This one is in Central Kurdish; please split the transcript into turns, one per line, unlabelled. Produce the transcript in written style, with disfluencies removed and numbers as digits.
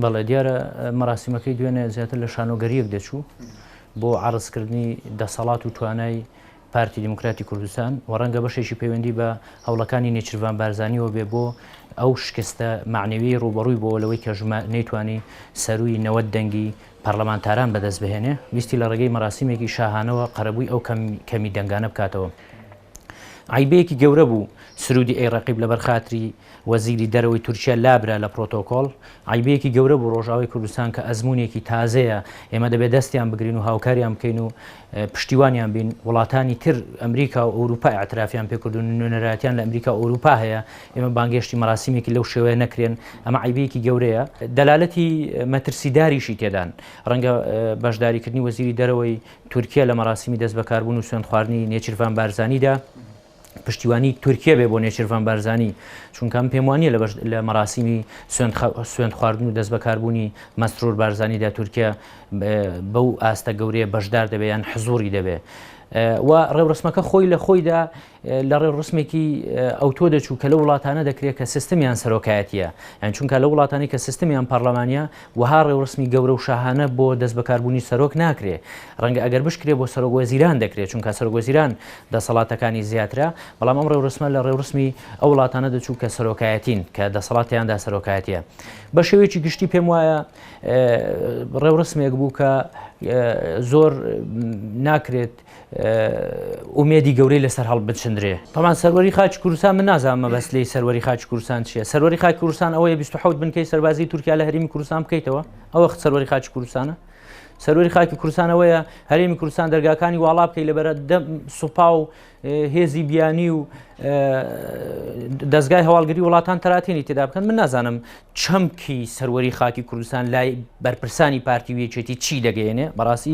بەڵێ دیارە مەراسیمەکەی دوێنێ زیاتر لە شانۆگەریەک دەچوو بۆ عرضکردنی دەسەڵات و توانای پارتی دیموکراتی کوردستان و ڕەنگە بەشێکی پەیوەندی بە هەوڵەکانی نێچیروان بارزانیەوە بێ بۆ ئەو شکستە معنەوی ڕوبەڕووی بۆ لەوەی کە نەیتوانی سەرووی نەوەت دەنگی پەرلەمانتاران بەدەست بهێنێ ویستی لە ڕێگەی مەراسیمێکی شاهانەوە قەرەبووی ئەو کەمی دەنگانە بکاتەوە. عیبەیەکی گەورە بوو سرودی ئەیڕەقیب لەبەر خاتری وەزیری دەرەوەی تورکیا لابرا لە پرۆتۆکۆڵ. عیبەیەکی گەورە بوو ڕۆژاوای کوردستان کە ئەزمونێکی تازەیە ئێمە دەبێت دەستیان بگرین و هاوکاریان بکەین و پشتیوانیان بین. وڵاتانی تر ئەمریکا و ئەوروپا ئاعترافیان پێکردون نوێنەرایەتیان لە ئەمریکا و ئەوروپا هەیە، ئێمە بانگێشتی مەراسیمێکی لەو شێوەیە نەکرێن. ئەمە عیبەیەکی گەورەیە، دەلالەتی مەترسیداریشی تێدان. ڕەنگە بەشداریکردنی وەزیری دەرەوەی تورکیا لە مەراسیمی دەست بەکاربوون و سوێند خواردنی نێچیروان بارزانیدا پشتیوانی تورکیا بێ بۆ نێچیروان بارزانی، چونکەم پێم وانییە لە مەراسیمی سوێند خواردن و دەست بەکاربوونی مەسرور بارزانیدا تورکیا بەو ئاستە گەورەیە بەشدار دەبێت یان حزوری دەبێت. و ڕێوڕسمەکە خۆی لە خۆیدا لە ڕێوڕسمێکی ئەوتۆ دەچوو کە لە وڵاتانە دەکرێت کە سیستمیان سەرۆکایەتیە، یان چونکە لە وڵاتانی کە سیستمیان پەرلەمانیە وها ڕێوڕسمی گەورە و شاهانە بۆ دەست بەکاربوونی سەرۆک ناکرێت. ڕەنگە ئەگەر بشکرێ بۆ سەرۆکوەزیران دەکرێت، چونکە سەرۆکوەزیران دەسەڵاتەکانی زیاترە، بەڵام ئەم ڕێوڕسمە لە ڕێوڕسمی ئەو وڵاتانە دەچوو کە سەرۆکایەتین، کە دەسەڵاتیاندا سەرۆکایەتیە. بە شێوەیەکی گشتی پێم وایە ڕێوڕسمێک بوو کە زۆر ناکرێت ئومێدی گەورەی لەسەر هەڵ بچندرێ. تەمان سەروەری خاچ کوردستان من نازانمە بەس لێی سەروەری خاچ کوردستان چییە. سەروەری خاچ کوردستان ئەوەیە 27 بنکەی سەربازی تورکیا لە هەرێمی کوردستان بکەیتەوە، ئەوە سەروەری خاچ کوردستانە. سەروەری خاکی کوردستان ئەوەیە هەرێمی کوردستان دەرگاکانی واڵا بکەی لەبەرە سوپا و هێزی بیانی و دەستگای هەواڵگری وڵاتان تەراتێنی تێدا بکەن. من نازانم چەمکی سەروەری خاکی کوردستان لای بەرپرسانی پارتی وێچێتی چی دەگەیەنێ بەڕاستی